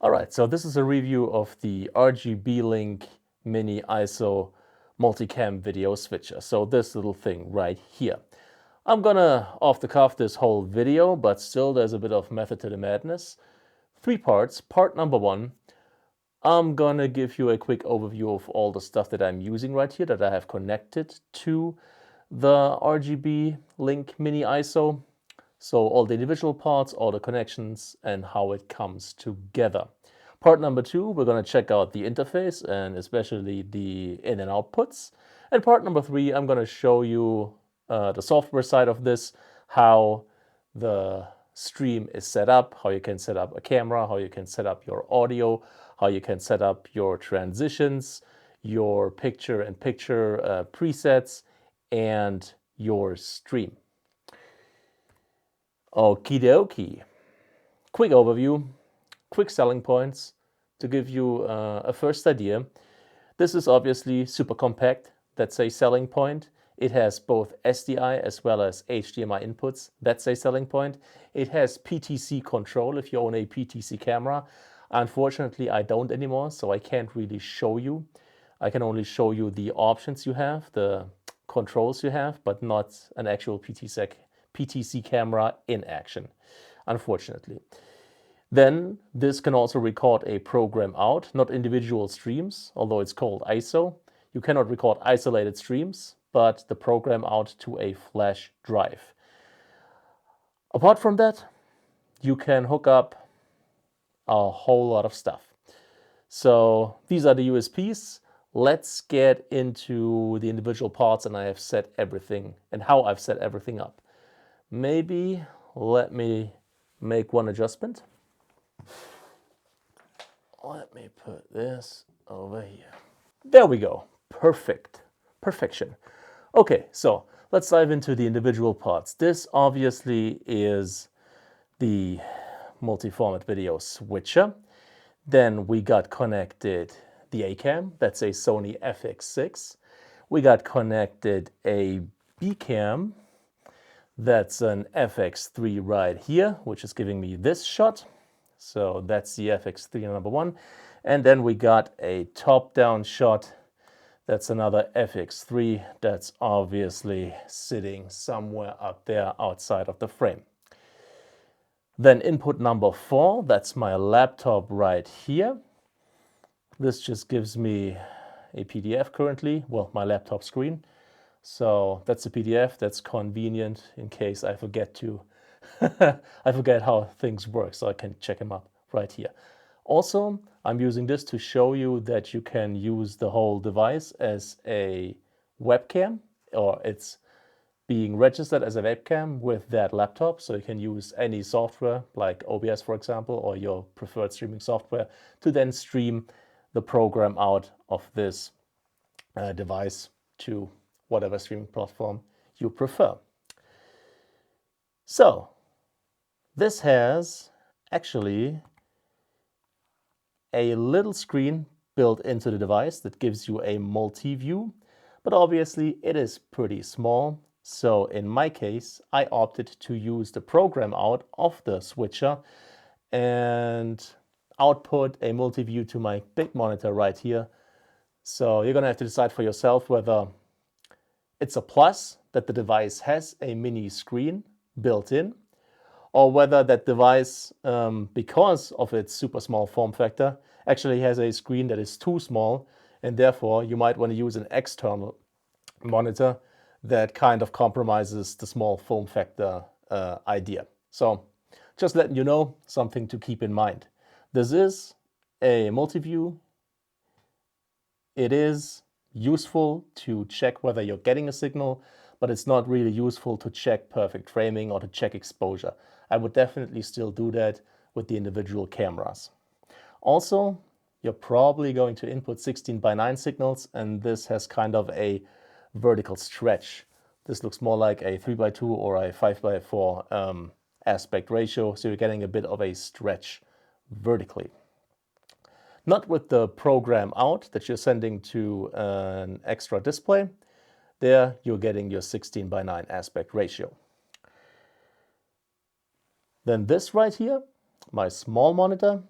All right, so this is a review of the RGBLink Mini ISO multicam video switcher. So this little thing right here. I'm gonna off the cuff this whole video, but still there's a bit of method to the madness. 3 parts. Part number 1, I'm gonna give you a quick overview of all the stuff that I'm using right here that I have connected to the RGBLink Mini ISO. So all the individual parts, all the connections, and how it comes together. Part number 2, we're going to check out the interface and especially the in and outputs. And part number 3, I'm going to show you the software side of this, how the stream is set up, how you can set up a camera, how you can set up your audio, how you can set up your transitions, your picture-in-picture presets, and your stream. Okie dokie. Quick overview, quick selling points to give you a first idea. This is obviously super compact. That's a selling point. It has both SDI as well as HDMI inputs. That's a selling point. It has PTZ Control if you own a PTZ camera. Unfortunately, I don't anymore, so I can't really show you. I can only show you the options you have, the controls you have, but not an actual PTZ camera in action, unfortunately. Then this can also record a program out, not individual streams, although it's called ISO. You cannot record isolated streams, but the program out to a flash drive. Apart from that, you can hook up a whole lot of stuff. So these are the USPs. Let's get into the individual parts, and I have set everything and how I've set everything up. Maybe let me make one adjustment. Let me put this over here. There we go. Perfect. Perfection. Okay, so let's dive into the individual parts. This obviously is the multi-format video switcher. Then we got connected the A-cam. That's a Sony FX6. We got connected a B-cam. That's an FX3 right here, which is giving me this shot. So that's the FX3 number 1. And then we got a top-down shot. That's another FX3 that's obviously sitting somewhere up there outside of the frame. Then input number 4, that's my laptop right here. This just gives me a PDF currently, well, my laptop screen. So that's a PDF. That's convenient in case I forget to I forget how things work, so I can check them up right here. Also, I'm using this to show you that you can use the whole device as a webcam, or it's being registered as a webcam with that laptop, so you can use any software like OBS, for example, or your preferred streaming software to then stream the program out of this device to whatever streaming platform you prefer. So this has actually a little screen built into the device that gives you a multi-view, but obviously it is pretty small. So in my case, I opted to use the program out of the switcher and output a multi-view to my big monitor right here. So you're gonna have to decide for yourself whether it's a plus that the device has a mini screen built in, or whether that device, because of its super small form factor, actually has a screen that is too small, and therefore you might want to use an external monitor that kind of compromises the small form factor idea. So just letting you know, something to keep in mind. This is a multi-view. It is useful to check whether you're getting a signal, but it's not really useful to check perfect framing or to check exposure. I would definitely still do that with the individual cameras. Also, you're probably going to input 16:9 signals, and this has kind of a vertical stretch. This looks more like a 3:2 or a 5:4 aspect ratio, so you're getting a bit of a stretch vertically. Not with the program out that you're sending to an extra display. There you're getting your 16:9 aspect ratio. Then this right here, my small monitor,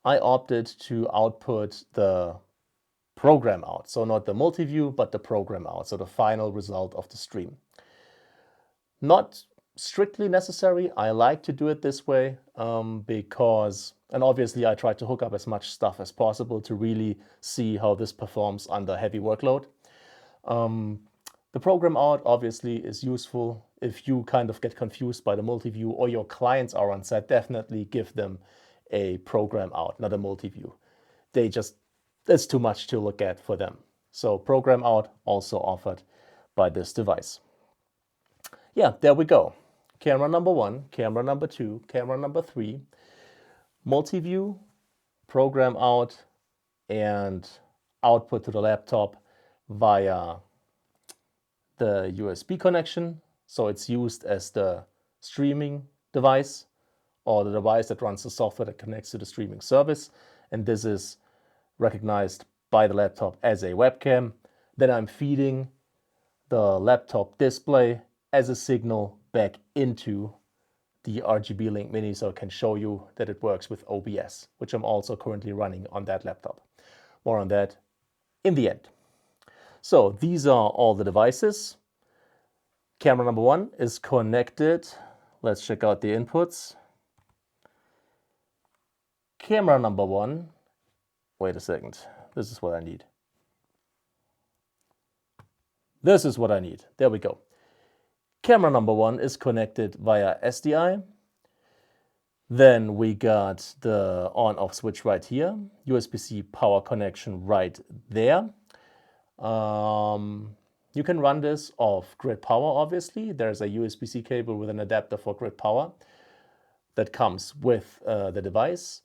I opted to output the program out. So not the multi-view, but the program out. So the final result of the stream. Not strictly necessary. I like to do it this way because, and obviously I try to hook up as much stuff as possible to really see how this performs under heavy workload. The program out obviously is useful if you kind of get confused by the multi-view or your clients are on set. Definitely give them a program out, not a multi-view. It's too much to look at for them. So program out also offered by this device. Yeah, there we go. Camera number 1, camera number 2, camera number 3, multi-view, program out, and output to the laptop via the USB connection. So it's used as the streaming device or the device that runs the software that connects to the streaming service. And this is recognized by the laptop as a webcam. Then I'm feeding the laptop display as a signal back into the RGBLink Mini so I can show you that it works with OBS, which I'm also currently running on that laptop. More on that in the end. So these are all the devices. Camera number 1 is connected. Let's check out the inputs. Camera number 1, wait a second, this is what I need. This is what I need, there we go. Camera number 1 is connected via SDI. Then we got the on-off switch right here, USB-C power connection right there. You can run this off grid power, obviously. There's a USB-C cable with an adapter for grid power that comes with the device.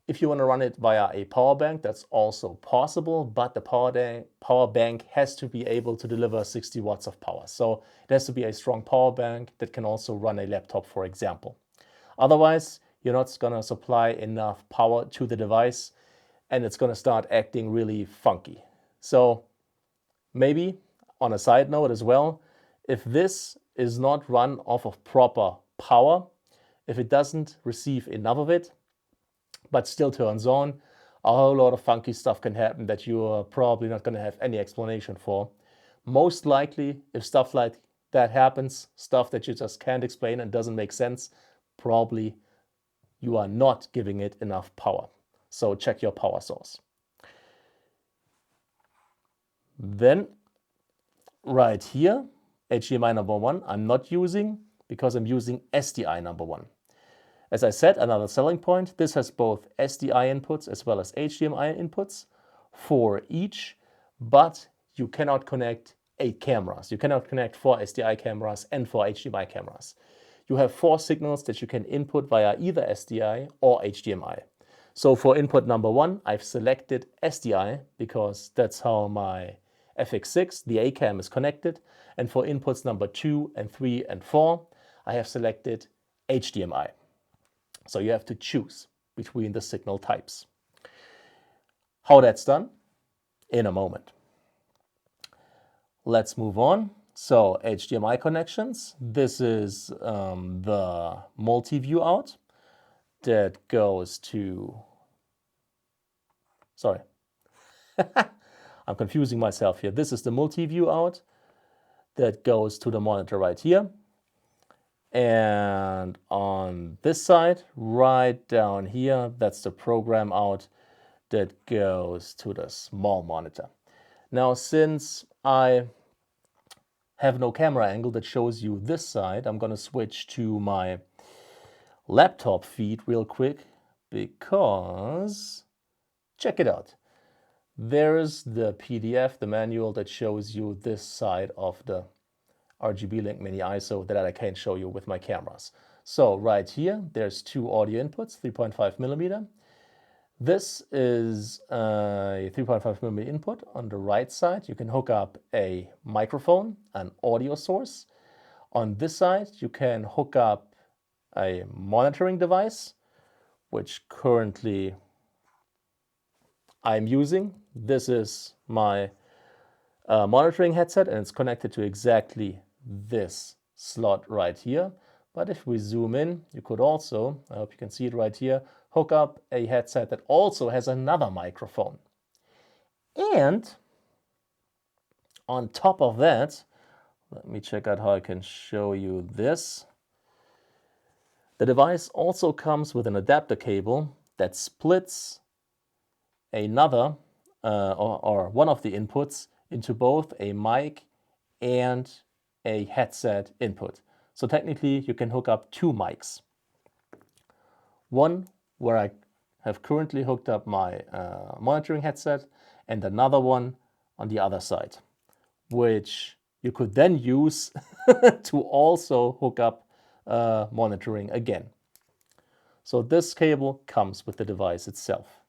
If you want to run it via a power bank, that's also possible, but the power bank has to be able to deliver 60 watts of power. So it has to be a strong power bank that can also run a laptop, for example. Otherwise, you're not going to supply enough power to the device and it's going to start acting really funky. So maybe on a side note as well, if this is not run off of proper power, if it doesn't receive enough of it, but still turns on, a whole lot of funky stuff can happen that you are probably not going to have any explanation for. Most likely, if stuff like that happens, stuff that you just can't explain and doesn't make sense, probably you are not giving it enough power. So check your power source. Then right here, HDMI number 1, I'm not using because I'm using SDI number 1. As I said, another selling point, this has both SDI inputs as well as HDMI inputs for each, but you cannot connect 8 cameras. You cannot connect 4 SDI cameras and 4 HDMI cameras. You have 4 signals that you can input via either SDI or HDMI. So for input number 1, I've selected SDI because that's how my FX6, the A-cam, is connected. And for inputs number 2 and 3 and 4, I have selected HDMI. So you have to choose between the signal types. How that's done? In a moment. Let's move on. So HDMI connections. This is the multi-view out that goes to, sorry, I'm confusing myself here. This is the multi-view out that goes to the monitor right here. And on this side, right down here, that's the program out that goes to the small monitor. Now, since I have no camera angle that shows you this side, I'm going to switch to my laptop feed real quick because, check it out. There's the PDF, the manual that shows you this side of the RGBLink Mini ISO that I can't show you with my cameras. So right here, there's 2 audio inputs, 3.5 millimeter. This is a 3.5 millimeter input. On the right side, you can hook up a microphone, an audio source. On this side, you can hook up a monitoring device, which currently I'm using. This is my monitoring headset and it's connected to exactly this slot right here. But if we zoom in, you could also, I hope you can see it right here, hook up a headset that also has another microphone. And on top of that, let me check out how I can show you this. The device also comes with an adapter cable that splits another or one of the inputs into both a mic and a headset input. So technically you can hook up two mics. One where I have currently hooked up my monitoring headset, and another one on the other side, which you could then use to also hook up monitoring again. So this cable comes with the device itself.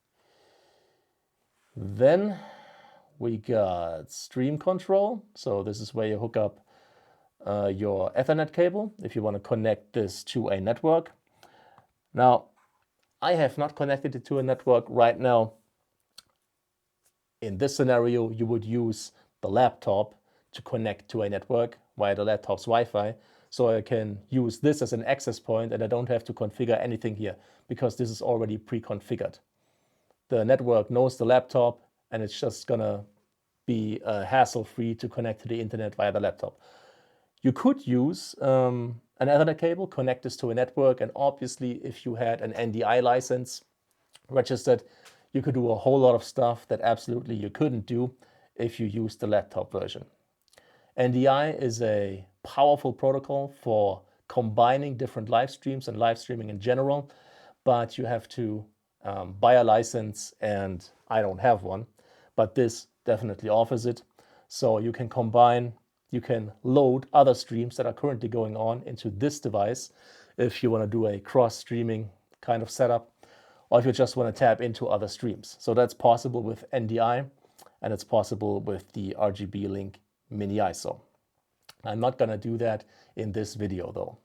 Then we got stream control. So this is where you hook up your Ethernet cable if you want to connect this to a network. Now, I have not connected it to a network right now. In this scenario, you would use the laptop to connect to a network via the laptop's Wi-Fi. So I can use this as an access point and I don't have to configure anything here because this is already pre-configured. The network knows the laptop and it's just gonna be hassle-free to connect to the internet via the laptop. You could use an Ethernet cable, connect this to a network, and obviously if you had an NDI license registered, you could do a whole lot of stuff that absolutely you couldn't do if you used the laptop version. NDI is a powerful protocol for combining different live streams and live streaming in general, but you have to buy a license, and I don't have one, but this definitely offers it. So you can combine, you can load other streams that are currently going on into this device if you want to do a cross-streaming kind of setup, or if you just want to tap into other streams. So that's possible with NDI, and it's possible with the RGBLink Mini ISO. I'm not going to do that in this video though.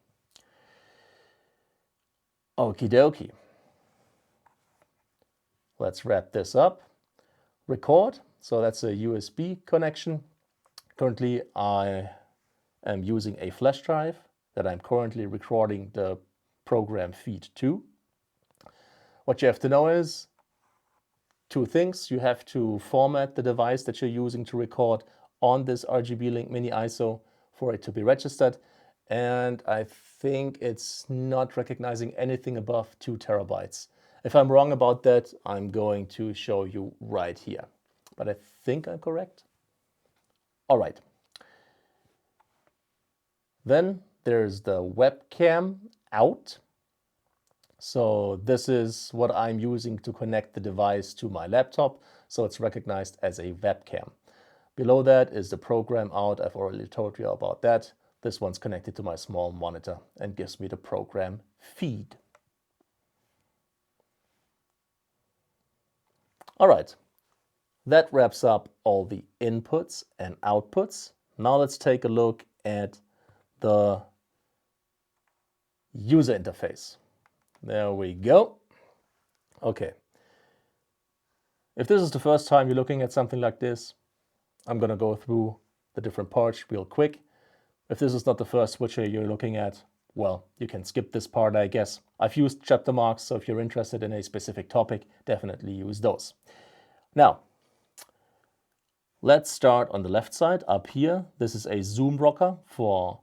Okie dokie. Let's wrap this up. Record. So that's a USB connection. Currently I am using a flash drive that I'm currently recording the program feed to. What you have to know is two things. You have to format the device that you're using to record on this RGBLink Mini ISO for it to be registered. And I think it's not recognizing anything above 2 terabytes. If I'm wrong about that, I'm going to show you right here. But I think I'm correct. All right. Then there's the webcam out. So this is what I'm using to connect the device to my laptop. So it's recognized as a webcam. Below that is the program out. I've already told you about that. This one's connected to my small monitor and gives me the program feed. All right, that wraps up all the inputs and outputs. Now let's take a look at the user interface. There we go. Okay. If this is the first time you're looking at something like this, I'm going to go through the different parts real quick. If this is not the first switcher you're looking at, well, you can skip this part, I guess. I've used chapter marks, so if you're interested in a specific topic, definitely use those. Now, let's start on the left side up here. This is a zoom rocker for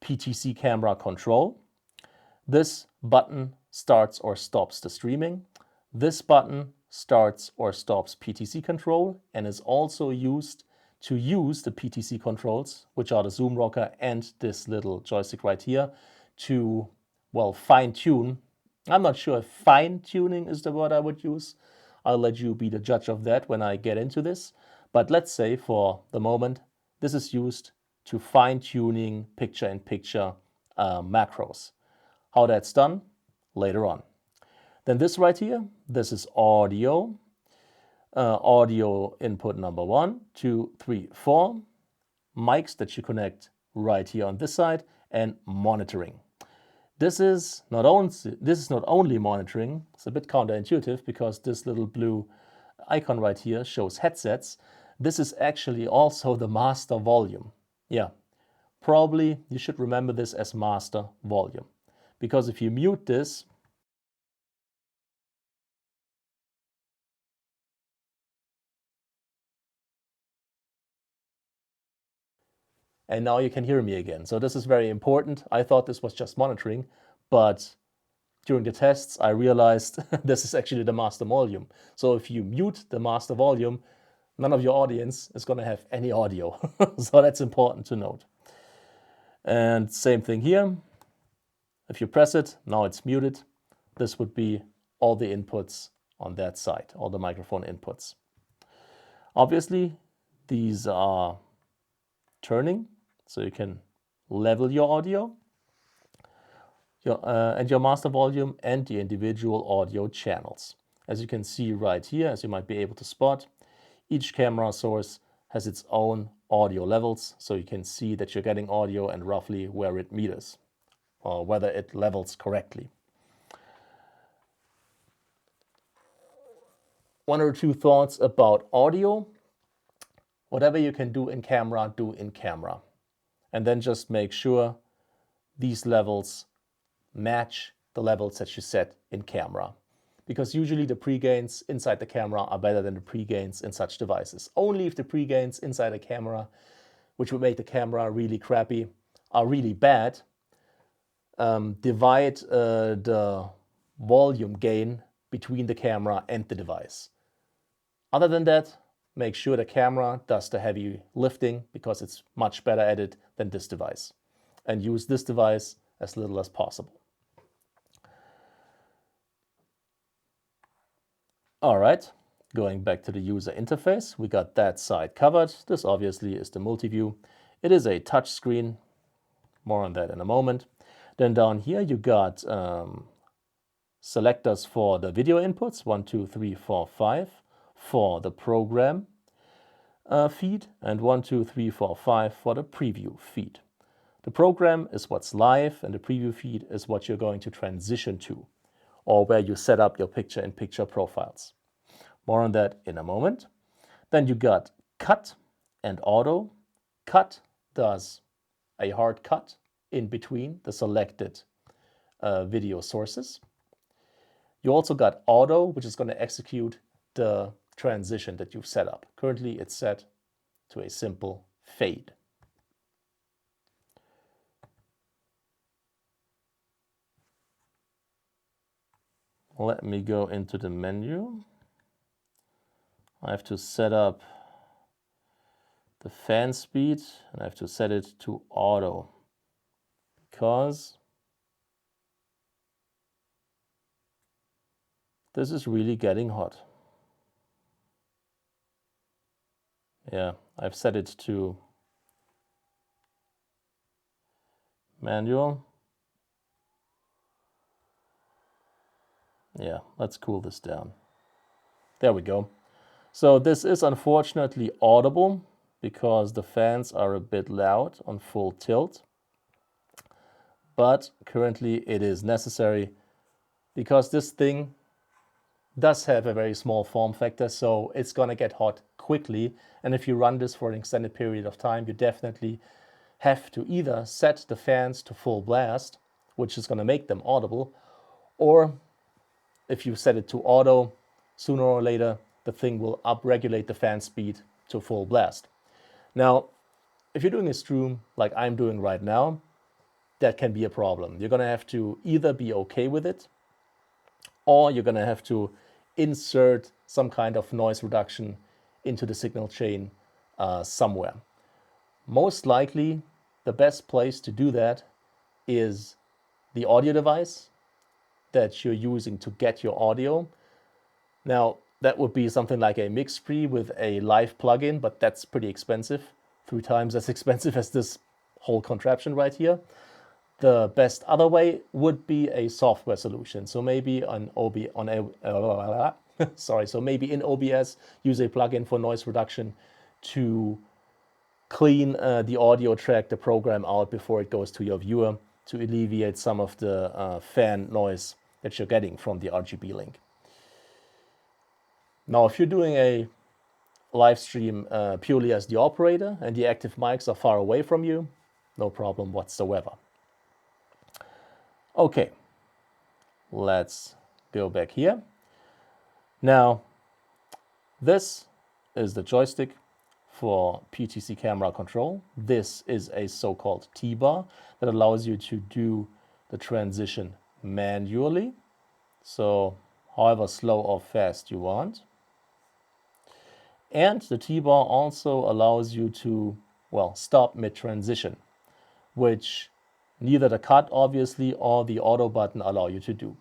PTZ camera control. This button starts or stops the streaming. This button starts or stops PTZ control and is also used to use the PTZ controls, which are the zoom rocker and this little joystick right here, to, well, fine-tune. I'm not sure if fine-tuning is the word I would use. I'll let you be the judge of that when I get into this. But let's say for the moment, this is used to fine-tuning picture-in-picture macros. How that's done, later on. Then this right here, this is audio. Audio input number 1, 2, 3, 4. Mics that you connect right here on this side, and monitoring. This is not only monitoring. It's a bit counterintuitive because this little blue icon right here shows headsets. This is actually also the master volume. Yeah, probably you should remember this as master volume, because if you mute this, and now you can hear me again. So this is very important. I thought this was just monitoring, but during the tests, I realized this is actually the master volume. So if you mute the master volume, none of your audience is going to have any audio. So that's important to note. And same thing here. If you press it, now it's muted. This would be all the inputs on that side, all the microphone inputs. Obviously, these are turning, so you can level your audio and your master volume and the individual audio channels. As you can see right here, as you might be able to spot, each camera source has its own audio levels, so you can see that you're getting audio and roughly where it meters, or whether it levels correctly. One or two thoughts about audio. Whatever you can do in camera, do in camera. And then just make sure these levels match the levels that you set in camera. Because usually the pregains inside the camera are better than the pregains in such devices. Only if the pregains inside a camera, which would make the camera really crappy, are really bad, divide the volume gain between the camera and the device. Other than that, make sure the camera does the heavy lifting because it's much better at it than this device. And use this device as little as possible. All right, going back to the user interface, we got that side covered. This obviously is the multi-view. It is a touch screen. More on that in a moment. Then down here you got selectors for the video inputs, 1, 2, 3, 4, 5, for the program feed, and 1, 2, 3, 4, 5 for the preview feed. The program is what's live, and the preview feed is what you're going to transition to, or where you set up your picture-in-picture profiles. More on that in a moment. Then you got cut and auto. Cut does a hard cut in between the selected video sources. You also got auto, which is going to execute the transition that you've set up. Currently, it's set to a simple fade. Let me go into the menu. I have to set up the fan speed, and I have to set it to auto because this is really getting hot. Yeah, I've set it to manual. Yeah, let's cool this down. There we go. So this is unfortunately audible because the fans are a bit loud on full tilt. But currently it is necessary because this thing does have a very small form factor, so it's going to get hot quickly. And if you run this for an extended period of time, you definitely have to either set the fans to full blast, which is going to make them audible, or if you set it to auto, sooner or later, the thing will upregulate the fan speed to full blast. Now, if you're doing a stream like I'm doing right now, that can be a problem. You're going to have to either be okay with it, or you're going to have to insert some kind of noise reduction into the signal chain somewhere. Most likely, the best place to do that is the audio device that you're using to get your audio. Now, that would be something like a mix pre with a live plugin, but that's pretty expensive, 3 times as expensive as this whole contraption right here. The best other way would be a software solution. So maybe so maybe in OBS, use a plugin for noise reduction to clean the audio track, the program out before it goes to your viewer to alleviate some of the fan noise that you're getting from the RGBLink. Now, if you're doing a live stream purely as the operator and the active mics are far away from you, no problem whatsoever. Okay, let's go back here. Now, this is the joystick for PTZ camera control. This is a so-called T-bar that allows you to do the transition manually, so however slow or fast you want. And the T-bar also allows you to, well, stop mid-transition, which neither the cut, obviously, or the auto button allow you to do.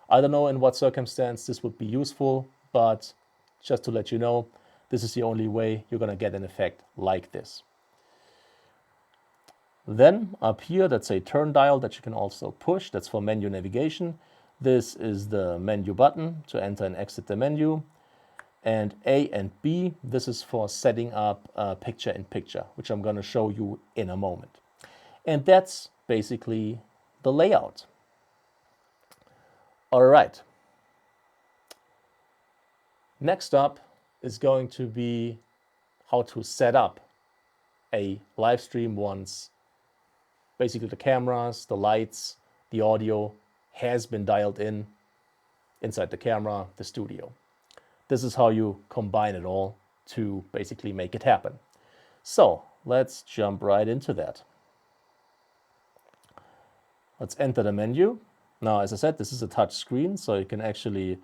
I don't know in what circumstance this would be useful, but just to let you know, this is the only way you're going to get an effect like this. Then up here, that's a turn dial that you can also push. That's for menu navigation. This is the menu button to enter and exit the menu. And A and B, this is for setting up picture-in-picture, which I'm going to show you in a moment. And that's basically the layout. All right. Next up is going to be how to set up a live stream once basically the cameras, the lights, the audio has been dialed in inside the camera, the studio. This is how you combine it all to basically make it happen. So let's jump right into that. Let's enter the menu. Now, as I said, this is a touch screen, so you can actually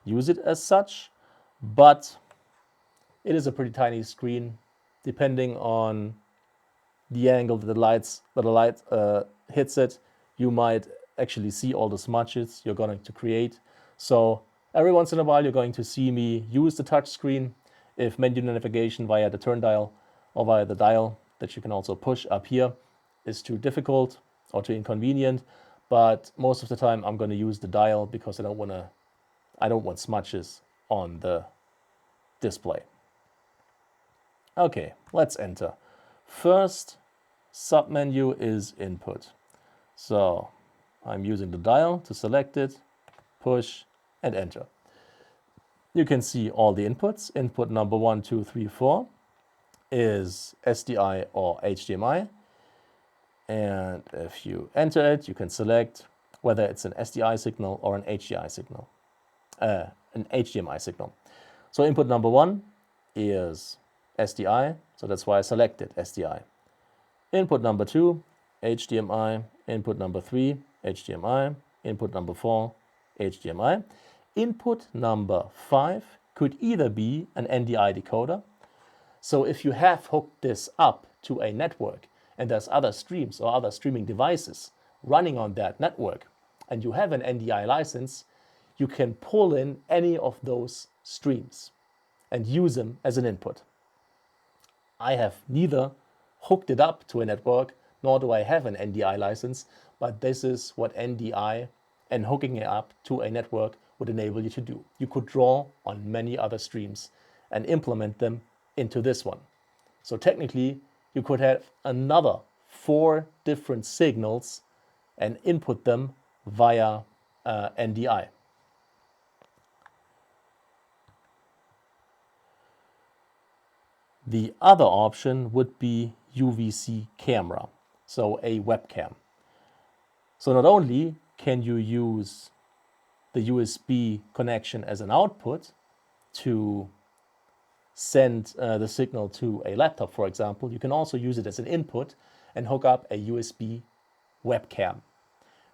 use it as such, but it is a pretty tiny screen. Depending on the angle that the light hits it, you might actually see all the smudges you're going to create. So every once in a while, you're going to see me use the touch screen if menu navigation via the turn dial or via the dial that you can also push up here is too difficult or too inconvenient. But most of the time, I'm going to use the dial because I don't want smudges on the display. Okay, let's enter. First submenu is input. So I'm using the dial to select it, push, and enter. You can see all the inputs. Input number 1, 2, 3, 4 is SDI or HDMI. And if you enter it, you can select whether it's an SDI signal or an HDMI signal. So input number 1 is SDI, so that's why I selected SDI. Input number 2, HDMI. Input number 3, HDMI. Input number 4, HDMI. Input number 5 could either be an NDI decoder. So if you have hooked this up to a network and there's other streams or other streaming devices running on that network and you have an NDI license, you can pull in any of those streams and use them as an input. I have neither hooked it up to a network, nor do I have an NDI license, but this is what NDI and hooking it up to a network would enable you to do. You could draw on many other streams and implement them into this one. So technically, you could have another 4 different signals and input them via NDI. The other option would be UVC camera, so a webcam. So not only can you use the USB connection as an output to send the signal to a laptop, for example, you can also use it as an input and hook up a USB webcam,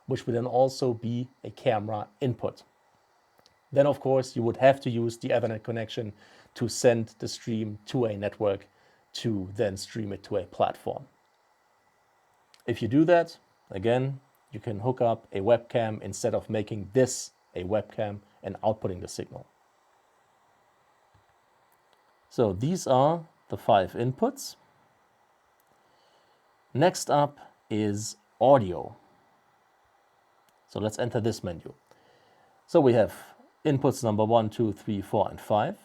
which would then also be a camera input. Then, of course, you would have to use the Ethernet connection to send the stream to a network to then stream it to a platform. If you do that, again, you can hook up a webcam instead of making this a webcam and outputting the signal. So these are the 5 inputs. Next up is audio. So let's enter this menu. So we have inputs number 1, 2, 3, 4, and 5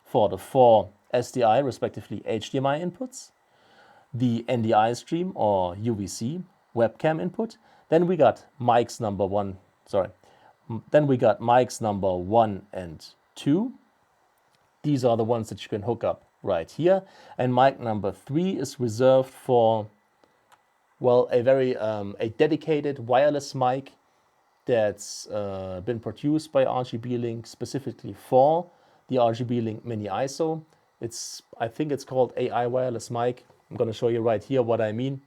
for the 4 SDI, respectively HDMI inputs, the NDI stream or UVC webcam input. Then we got mics number 1 and 2. These are the ones that you can hook up right here. And mic number 3 is reserved for, well, a dedicated wireless mic that's been produced by RGBLink specifically for the RGBLink Mini ISO. I think it's called AI wireless mic. I'm going to show you right here what I mean.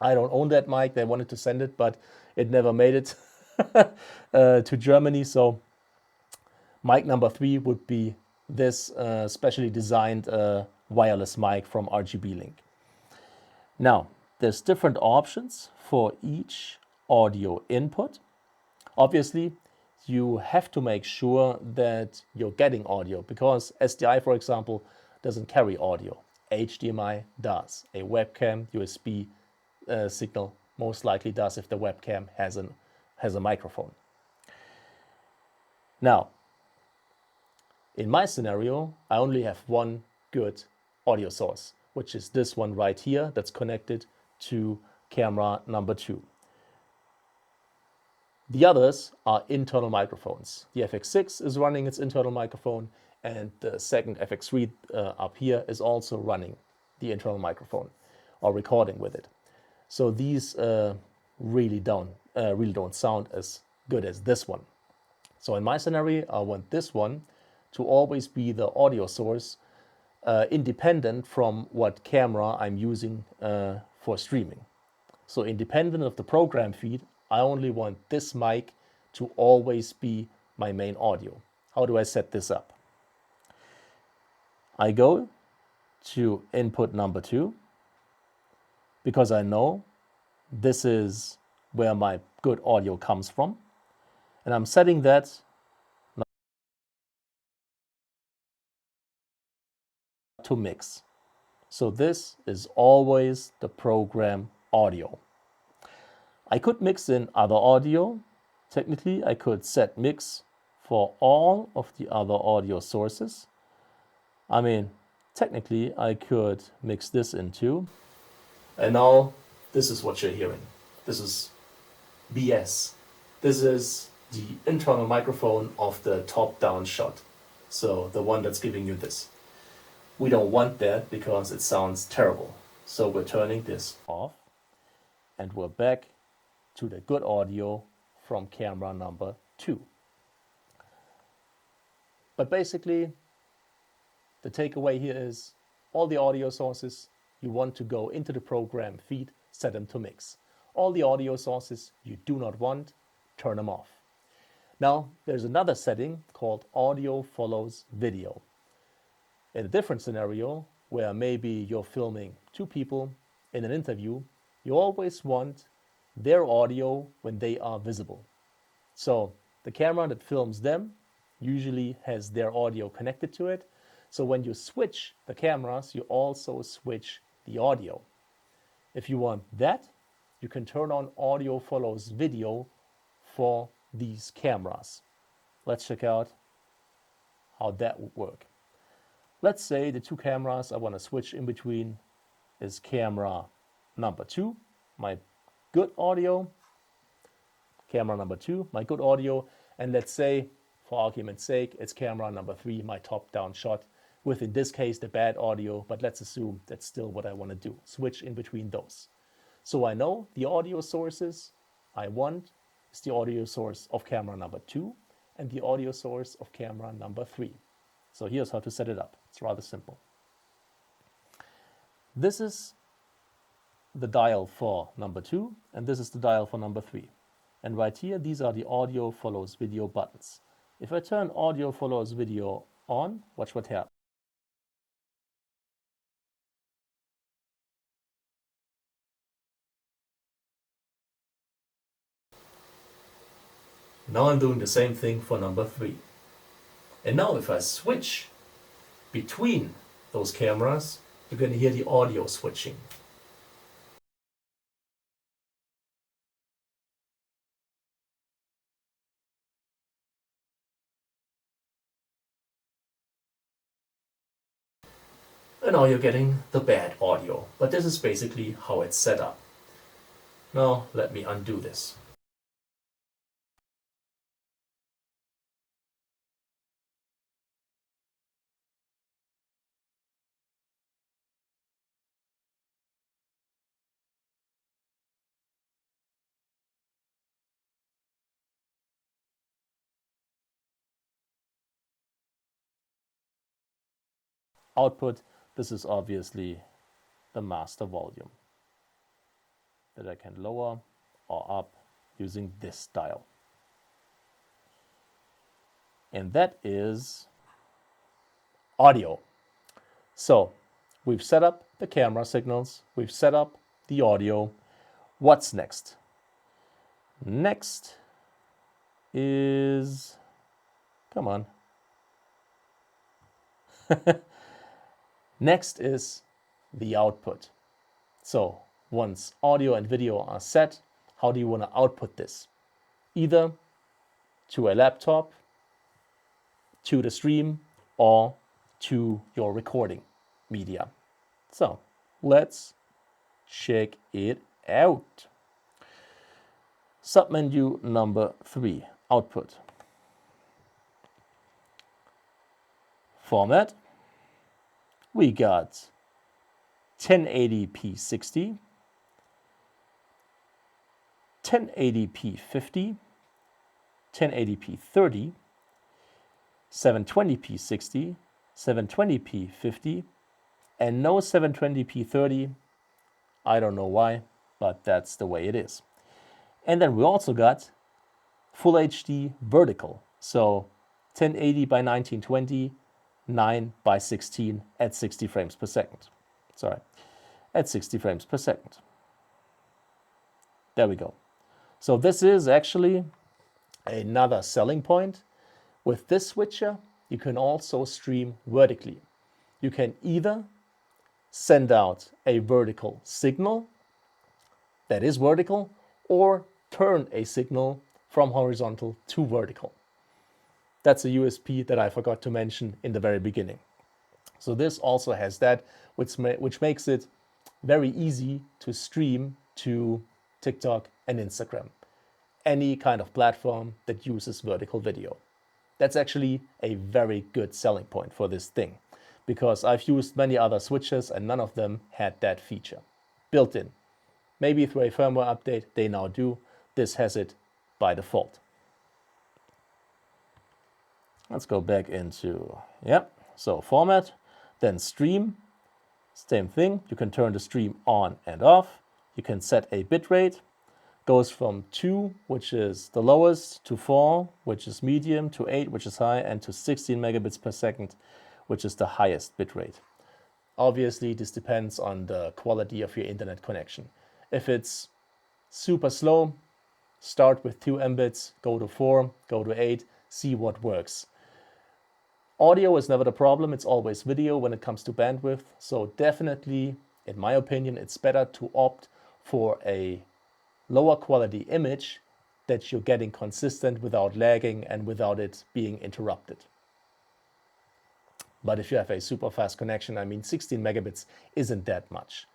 I don't own that mic. They wanted to send it, but it never made it to Germany. So mic number 3 would be this specially designed wireless mic from RGBLink. Now, there's different options for each audio input. Obviously, you have to make sure that you're getting audio because SDI, for example, doesn't carry audio. HDMI does. A webcam USB signal most likely does if the webcam has a microphone. Now, in my scenario, I only have one good audio source, which is this one right here that's connected to camera number 2. The others are internal microphones. The FX6 is running its internal microphone, and the second FX3 up here is also running the internal microphone or recording with it. So these really don't sound as good as this one. So in my scenario, I want this one to always be the audio source, independent from what camera I'm using for streaming. So independent of the program feed, I only want this mic to always be my main audio. How do I set this up? I go to input number 2 because I know this is where my good audio comes from. And I'm setting that to mix. So this is always the program audio. I could mix in other audio. Technically, I could set mix for all of the other audio sources. I mean, technically, I could mix this in too. And now this is what you're hearing. This is BS. This is the internal microphone of the top-down shot. So the one that's giving you this. We don't want that because it sounds terrible. So we're turning this off and we're back to the good audio from camera number 2. But basically, the takeaway here is all the audio sources you want to go into the program feed, set them to mix. All the audio sources you do not want, turn them off. Now, there's another setting called audio follows video. In a different scenario, where maybe you're filming 2 people in an interview, you always want their audio when they are visible. So the camera that films them usually has their audio connected to it. So when you switch the cameras, you also switch the audio. If you want that, you can turn on audio follows video for these cameras. Let's check out how that would work. Let's say the 2 cameras I want to switch in between is camera number 2, my good audio, camera number 2, my good audio, and let's say, for argument's sake, it's camera number 3, my top-down shot, with in this case the bad audio, but let's assume that's still what I want to do, switch in between those. So I know the audio sources I want is the audio source of camera number 2 and the audio source of camera number 3. So here's how to set it up. It's rather simple. This is the dial for number 2, and this is the dial for number 3. And right here, these are the audio follows video buttons. If I turn audio follows video on, watch what happens. Now I'm doing the same thing for number 3. And now if I switch between those cameras, you're going to hear the audio switching. And now you're getting the bad audio. But this is basically how it's set up. Now let me undo this. output. This is obviously the master volume that I can lower or up using this dial. And that is audio. So we've set up the camera signals, we've set up the audio. What's next? Next is, come on. Next is the output. So once audio and video are set, how do you want to output this? Either to a laptop, to the stream, or to your recording media. So let's check it out. Submenu number 3, output. Format. We got 1080p 60, 1080p 50, 1080p 30, 720p 60, 720p 50, and no 720p 30. I don't know why, but that's the way it is. And then we also got Full HD vertical. So 1080 by 1920, 9 by 16 at 60 frames per second. Sorry, at 60 frames per second. There we go. So this is actually another selling point. With this switcher, you can also stream vertically. You can either send out a vertical signal that is vertical, or turn a signal from horizontal to vertical. That's a USP that I forgot to mention in the very beginning. So this also has that, which makes it very easy to stream to TikTok and Instagram. Any kind of platform that uses vertical video. That's actually a very good selling point for this thing, because I've used many other switches and none of them had that feature built in. Maybe through a firmware update they now do. This has it by default. Let's go back into, so format, then stream, same thing. You can turn the stream on and off. You can set a bitrate, goes from 2, which is the lowest, to 4, which is medium, to 8, which is high, and to 16 megabits per second, which is the highest bitrate. Obviously, this depends on the quality of your internet connection. If it's super slow, start with 2 Mbits, go to 4, go to 8, see what works. Audio is never the problem, it's always video when it comes to bandwidth. So definitely, in my opinion, it's better to opt for a lower quality image that you're getting consistent without lagging and without it being interrupted. But if you have a super fast connection, I mean 16 megabits isn't that much.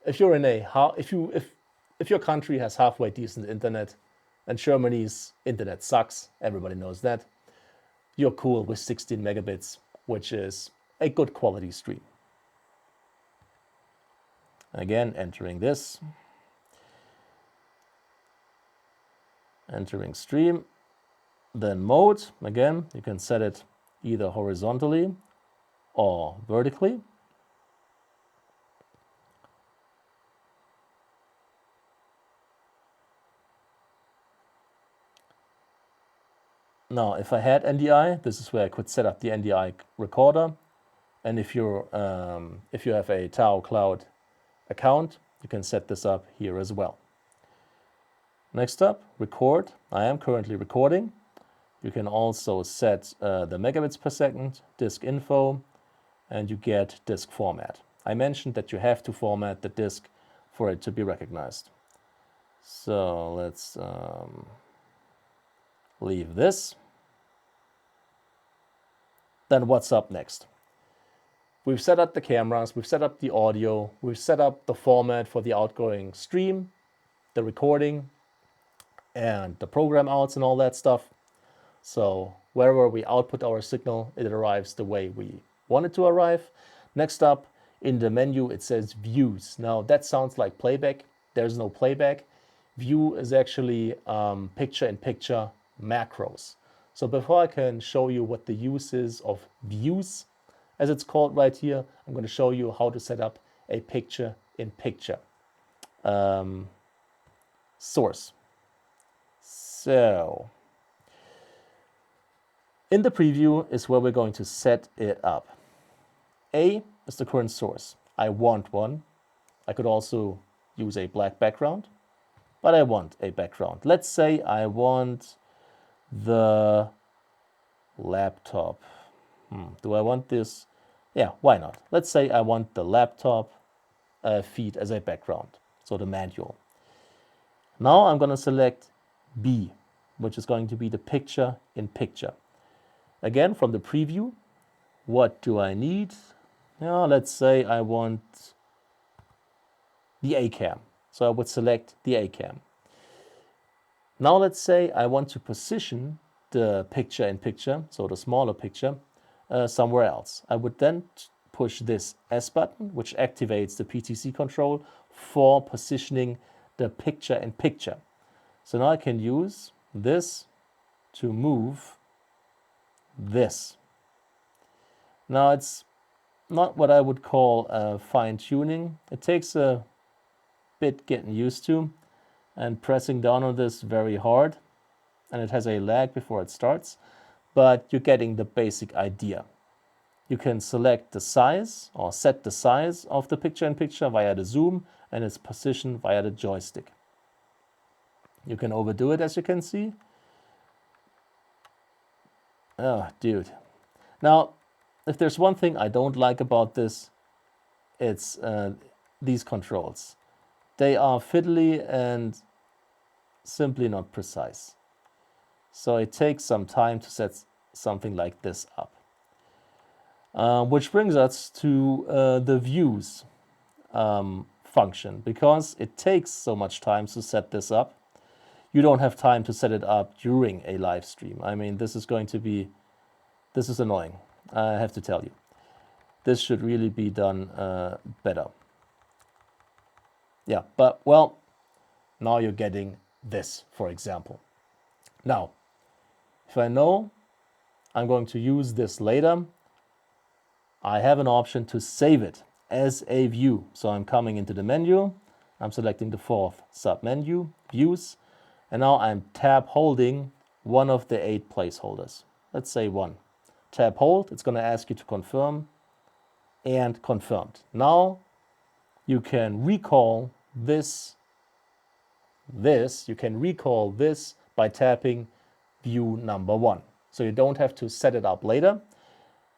If you're in if your country has halfway decent internet, and Germany's internet sucks, everybody knows that, you're cool with 16 megabits, which is a good quality stream. Again, entering this. Entering stream. Then mode, again, you can set it either horizontally or vertically. Now, if I had NDI, this is where I could set up the NDI recorder. And if you have a Tao Cloud account, you can set this up here as well. Next up, record. I am currently recording. You can also set the megabits per second, disk info, and you get disk format. I mentioned that you have to format the disk for it to be recognized. So let's leave this. Then what's up next? We've set up the cameras, we've set up the audio, we've set up the format for the outgoing stream, the recording, and the program outs and all that stuff. So wherever we output our signal, it arrives the way we want it to arrive. Next up, in the menu, it says views. Now that sounds like playback. There's no playback. View is actually picture-in-picture macros. So before I can show you what the use is of views, as it's called right here, I'm going to show you how to set up a picture-in-picture source. So in the preview is where we're going to set it up. A is the current source. I want one. I could also use a black background, but I want a background. Let's say I want the laptop. Do I want this? Yeah, why not? Let's say I want the laptop feed as a background, so the manual. Now I'm going to select B, which is going to be the picture-in-picture. Again, from the preview, what do I need? Now, let's say I want the A-cam. So I would select the A-cam. Now let's say I want to position the picture-in-picture, so the smaller picture, somewhere else. I would then push this S button, which activates the PTZ control for positioning the picture-in-picture. So now I can use this to move this. Now it's not what I would call fine-tuning. It takes a bit getting used to, and pressing down on this very hard, and it has a lag before it starts, but you're getting the basic idea. You can select the size or set the size of the picture-in-picture via the zoom and its position via the joystick. You can overdo it, as you can see. Oh, dude. Now, if there's one thing I don't like about this, it's these controls. They are fiddly and simply not precise. So it takes some time to set something like this up. Which brings us to the views function. Because it takes so much time to set this up, you don't have time to set it up during a live stream. I mean, this is annoying, I have to tell you. This should really be done better. Yeah, but well, now you're getting this, for example. Now, if I know I'm going to use this later, I have an option to save it as a view. So I'm coming into the menu, I'm selecting the fourth sub-menu, Views, and now I'm tab holding one of the 8 placeholders. Let's say 1. Tab hold, it's going to ask you to confirm, and confirmed. Now you can recall this by tapping view number 1. So you don't have to set it up later.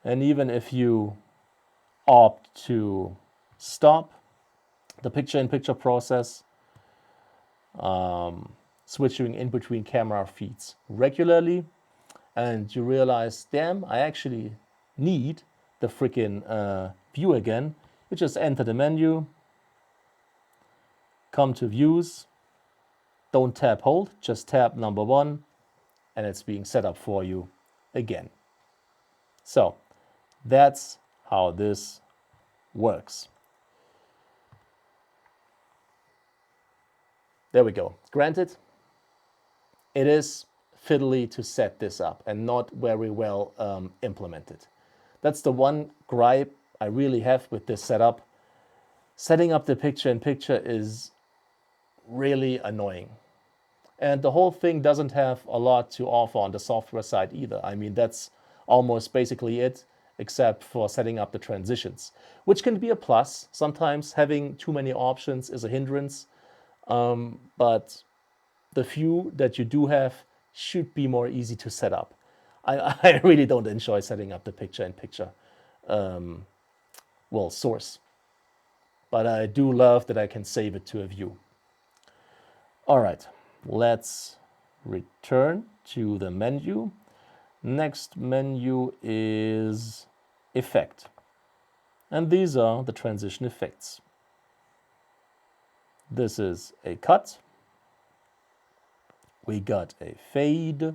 And even if you opt to stop the picture-in-picture process, switching in between camera feeds regularly, and you realize, damn, I actually need the freaking view again, you just enter the menu, come to views, don't tap hold, just tap number 1, and it's being set up for you again. So that's how this works. There we go. Granted, it is fiddly to set this up and not very well implemented. That's the one gripe I really have with this setup. Setting up the picture-in-picture is really annoying. And the whole thing doesn't have a lot to offer on the software side either. I mean, that's almost basically it, except for setting up the transitions, which can be a plus. Sometimes having too many options is a hindrance, but the few that you do have should be more easy to set up. I really don't enjoy setting up the picture-in-picture source, but I do love that I can save it to a view. All right, let's return to the menu. Next menu is Effect, and these are the transition effects. This is a cut. We got a fade,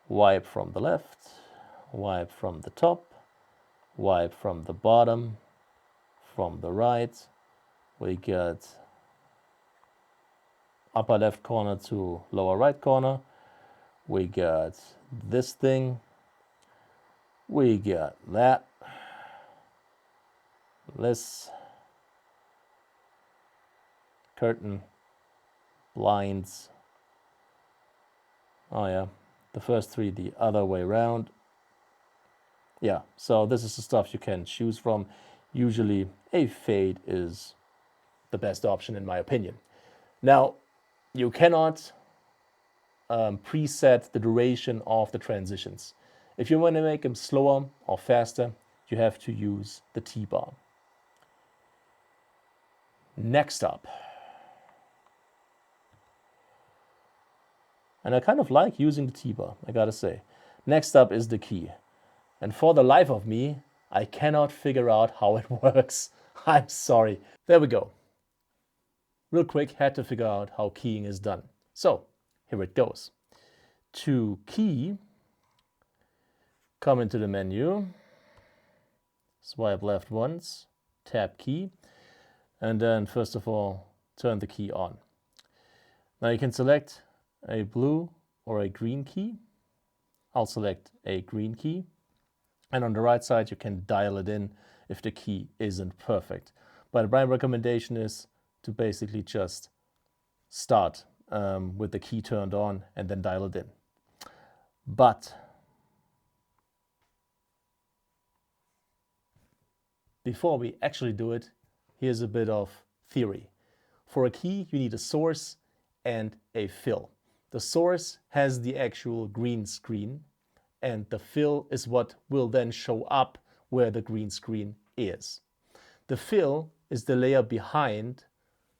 wipe from the left, wipe from the top, wipe from the bottom, from the right. We got upper left corner to lower right corner. We got this thing. We got that. This curtain, blinds. Oh yeah, the first three the other way around. Yeah, so this is the stuff you can choose from. Usually a fade is the best option in my opinion. Now, you cannot preset the duration of the transitions. If you want to make them slower or faster, you have to use the T-bar. Next up, and I kind of like using the T-bar, I gotta say. Next up is the key. And for the life of me, I cannot figure out how it works. I'm sorry. There we go. Real quick, had to figure out how keying is done. So, here it goes. To key, come into the menu, swipe left once, tap key, and then first of all, turn the key on. Now you can select a blue or a green key. I'll select a green key. And on the right side, you can dial it in if the key isn't perfect. But my recommendation is to basically just start with the key turned on and then dial it in. But before we actually do it, here's a bit of theory. For a key, you need a source and a fill. The source has the actual green screen, and the fill is what will then show up where the green screen is. The fill is the layer behind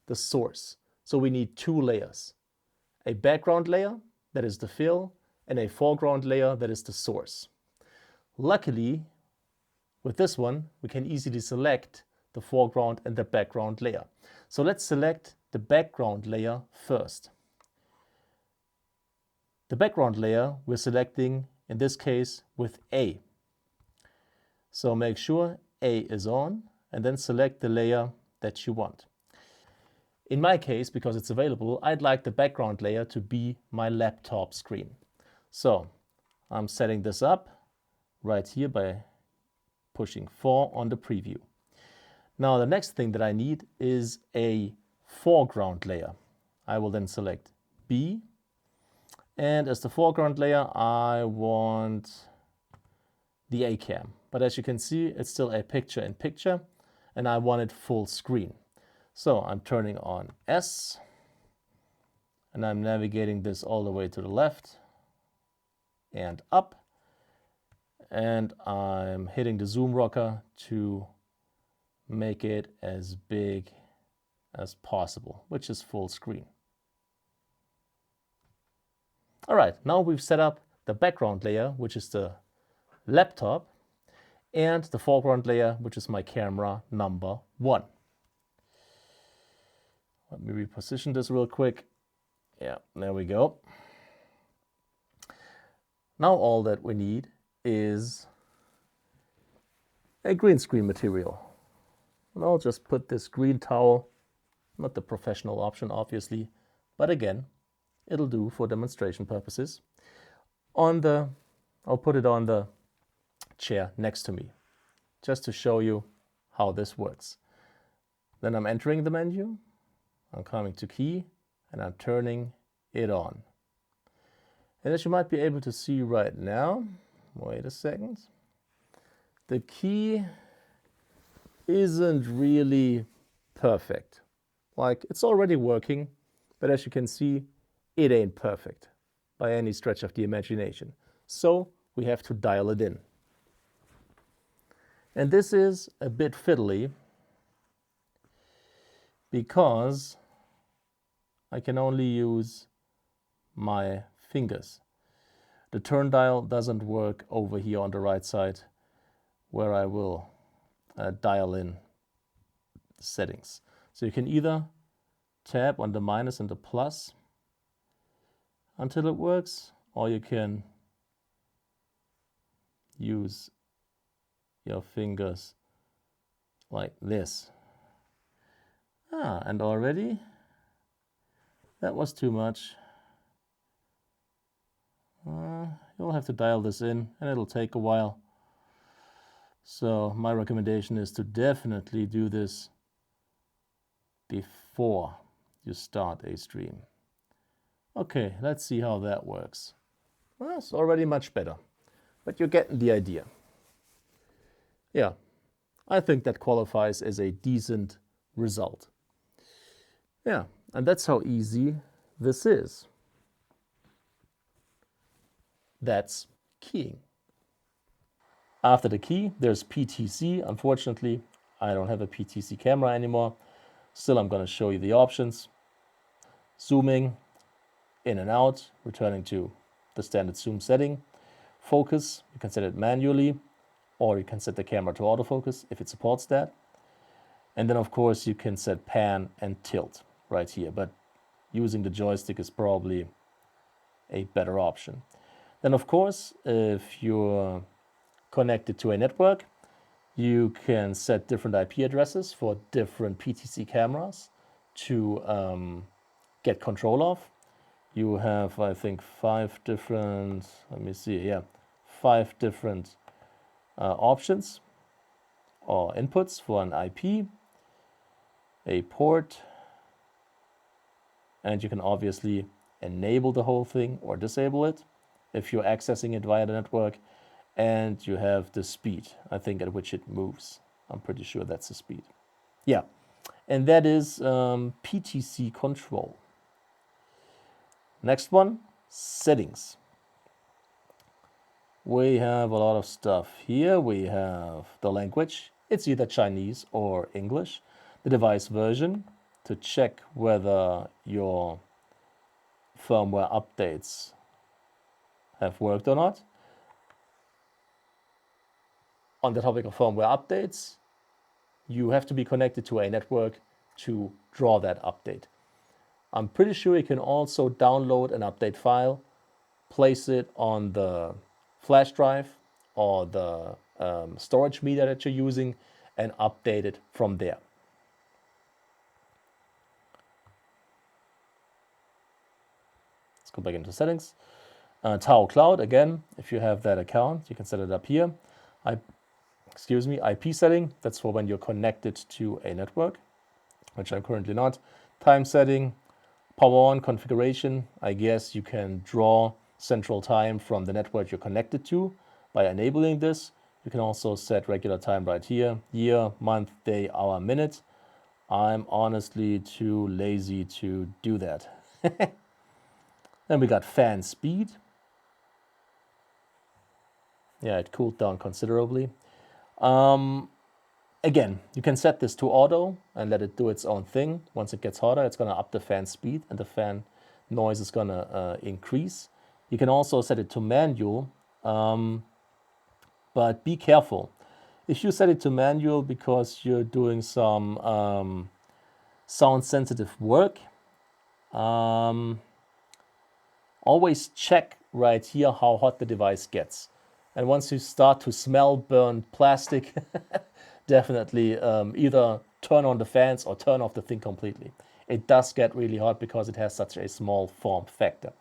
the source. So we need two layers. A background layer, that is the fill, and a foreground layer, that is the source. Luckily, with this one, we can easily select the foreground and the background layer. So let's select the background layer first. The background layer we're selecting, in this case, with A. So make sure A is on, and then select the layer that you want. In my case, because it's available, I'd like the background layer to be my laptop screen. So I'm setting this up right here by pushing 4 on the preview. Now the next thing that I need is a foreground layer. I will then select B, and as the foreground layer I want the A-cam. But as you can see, it's still a picture-in-picture, and I want it full screen. So I'm turning on S, and I'm navigating this all the way to the left and up, and I'm hitting the zoom rocker to make it as big as possible, which is full screen. All right, now we've set up the background layer, which is the laptop, and the foreground layer, which is my camera number 1. Let me reposition this real quick. Yeah, there we go. Now all that we need is a green screen material. And I'll just put this green towel, not the professional option obviously, but again, it'll do for demonstration purposes. I'll put it on the chair next to me, just to show you how this works. Then I'm entering the menu, I'm coming to key, and I'm turning it on. And as you might be able to see right now, wait a second, the key isn't really perfect. Like, it's already working, but as you can see, it ain't perfect by any stretch of the imagination. So we have to dial it in. And this is a bit fiddly because I can only use my fingers. The turn dial doesn't work over here on the right side where I will dial in the settings. So you can either tap on the minus and the plus until it works, or you can use your fingers like this. And already that was too much. You'll have to dial this in, and it'll take a while. So my recommendation is to definitely do this before you start a stream. Okay, let's see how that works. Well, it's already much better, but you're getting the idea. Yeah, I think that qualifies as a decent result. Yeah, and that's how easy this is. That's keying. After the key, there's PTZ. Unfortunately, I don't have a PTZ camera anymore. Still, I'm going to show you the options. Zooming in and out, returning to the standard zoom setting. Focus, you can set it manually, or you can set the camera to autofocus if it supports that. And then, of course, you can set pan and tilt right here. But using the joystick is probably a better option. Then, of course, if you're connected to a network, you can set different IP addresses for different PTZ cameras to get control of. You have, I think, 5 different, let me see, yeah, 5 different options or inputs for an IP, a port, and you can obviously enable the whole thing or disable it if you're accessing it via the network. And you have the speed, I think, at which it moves. I'm pretty sure that's the speed. Yeah, and that is PTZ Control. Next one, settings. We have a lot of stuff here. We have the language. It's either Chinese or English. The device version to check whether your firmware updates have worked or not. On the topic of firmware updates, you have to be connected to a network to draw that update. I'm pretty sure you can also download an update file, place it on the flash drive or the storage media that you're using, and update it from there. Let's go back into settings. Tao Cloud, again, if you have that account, you can set it up here. IP setting, that's for when you're connected to a network, which I'm currently not. Time setting, power on configuration, I guess you can draw central time from the network you're connected to by enabling this. You can also set regular time right here, year, month, day, hour, minute. I'm honestly too lazy to do that. Then we got fan speed. Yeah, it cooled down considerably. Again, you can set this to auto and let it do its own thing. Once it gets hotter, it's going to up the fan speed and the fan noise is going to increase. You can also set it to manual, but be careful. If you set it to manual because you're doing some sound-sensitive work, always check right here how hot the device gets. And once you start to smell burned plastic, definitely either turn on the fans or turn off the thing completely. It does get really hot because it has such a small form factor.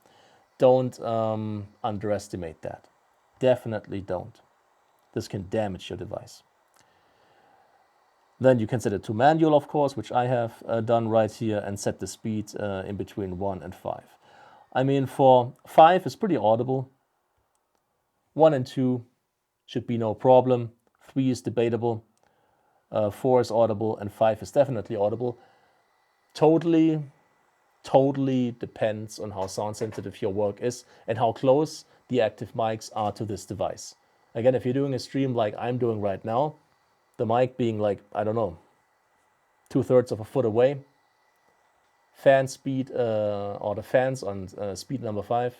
Don't underestimate that. Definitely don't. This can damage your device. Then you can set it to manual, of course, which I have done right here, and set the speed in between 1 and 5. I mean, for 5 is pretty audible. 1 and 2 should be no problem. 3 is debatable. 4 is audible, and 5 is definitely audible. Totally depends on how sound sensitive your work is and how close the active mics are to this device. Again, if you're doing a stream like I'm doing right now, the mic being like, I don't know, 2/3 of a foot away, fan speed or the fans on speed number 5,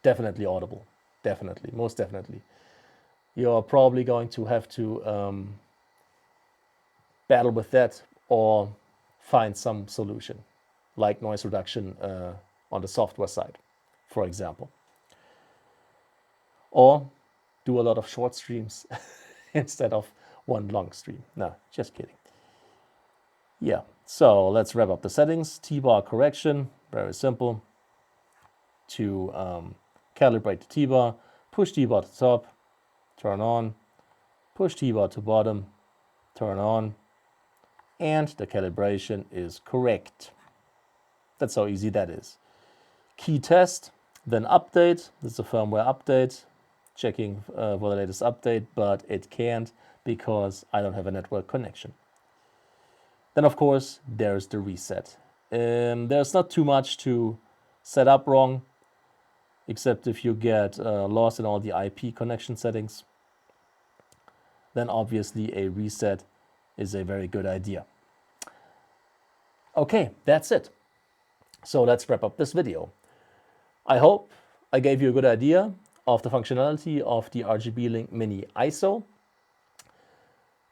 definitely audible. Definitely, most definitely. You're probably going to have to battle with that or find some solution, like noise reduction on the software side, for example. Or do a lot of short streams instead of one long stream. No, just kidding. Yeah, so let's wrap up the settings. T-bar correction, very simple. To calibrate the T-bar, push T-bar to top, turn on, push T-bar to bottom, turn on, and the calibration is correct. That's how easy that is. Key test, then update. This is a firmware update, checking for the latest update, but it can't because I don't have a network connection. Then, of course, there's the reset. There's not too much to set up wrong, except if you get lost in all the IP connection settings, then obviously a reset is a very good idea. Okay, that's it. So let's wrap up this video. I hope I gave you a good idea of the functionality of the RGBLink Mini ISO.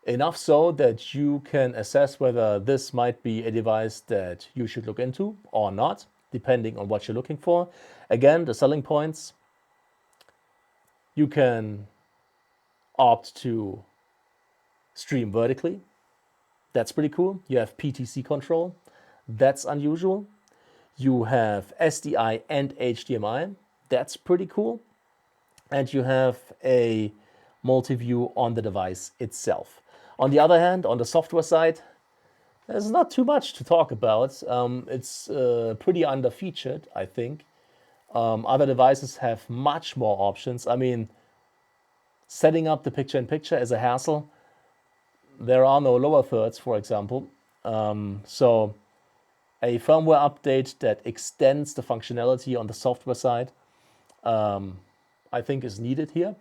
Enough so that you can assess whether this might be a device that you should look into or not, depending on what you're looking for. Again, the selling points: you can opt to stream vertically. That's pretty cool. You have PTZ Control. That's unusual. You have SDI and HDMI. That's pretty cool. And you have a multi-view on the device itself. On the other hand, on the software side, there's not too much to talk about. It's pretty under-featured, I think. Other devices have much more options. I mean, setting up the picture-in-picture is a hassle. There are no lower thirds, for example. So a firmware update that extends the functionality on the software side, I think is needed here,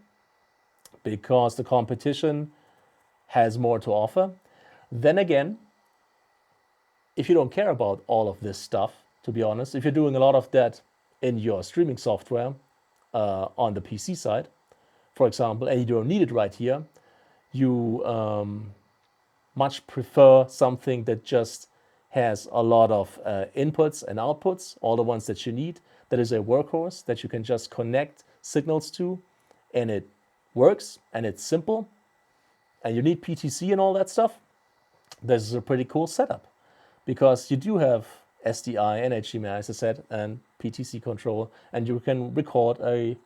because the competition has more to offer. Then again, if you don't care about all of this stuff, to be honest, if you're doing a lot of that in your streaming software on the PC side, for example, and you don't need it right here, you much prefer something that just has a lot of inputs and outputs, all the ones that you need, that is a workhorse that you can just connect signals to, and it works, and it's simple, and you need PTC and all that stuff. This is a pretty cool setup, because you do have SDI and HDMI, as I said, and PTC control, and you can record a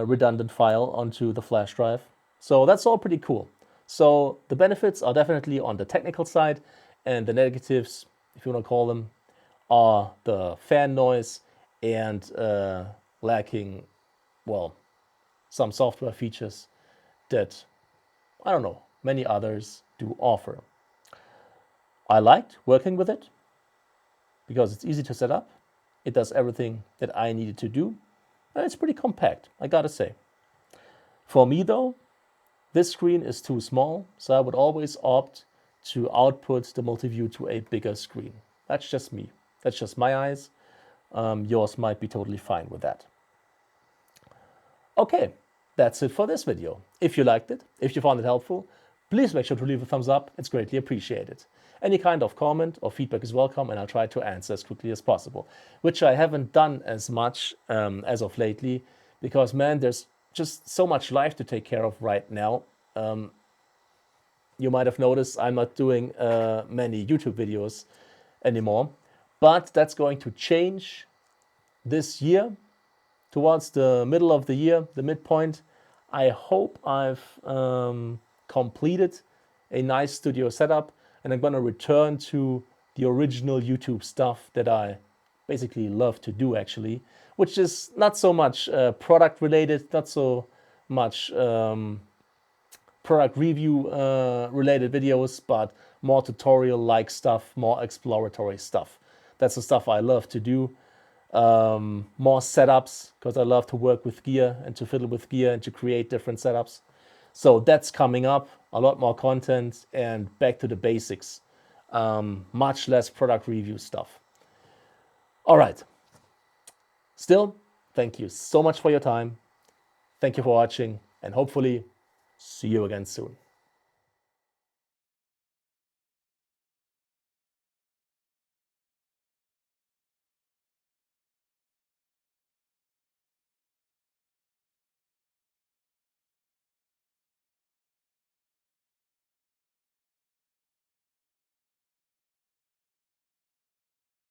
redundant file onto the flash drive. So that's all pretty cool. So the benefits are definitely on the technical side, and the negatives, if you want to call them, are the fan noise and lacking, well, some software features that, I don't know, many others do offer. I liked working with it because it's easy to set up. It does everything that I needed to do, and it's pretty compact, I gotta say. For me though, this screen is too small, so I would always opt to output the multi-view to a bigger screen. That's just me. That's just my eyes. Yours might be totally fine with that. Okay, that's it for this video. If you liked it, if you found it helpful, please make sure to leave a thumbs up. It's greatly appreciated. Any kind of comment or feedback is welcome, and I'll try to answer as quickly as possible, which I haven't done as much as of lately, because, man, there's just so much life to take care of right now. You might have noticed I'm not doing many YouTube videos anymore, but that's going to change this year. Towards the middle of the year, the midpoint, I hope I've completed a nice studio setup, and I'm going to return to the original YouTube stuff that I basically love to do, actually, which is not so much product related, not so much product review related videos, but more tutorial like stuff, more exploratory stuff. That's the stuff I love to do. More setups, because I love to work with gear and to fiddle with gear and to create different setups. So that's coming up, a lot more content, and back to the basics. Much less product review stuff. All right. Still, thank you so much for your time. Thank you for watching, and hopefully see you again soon.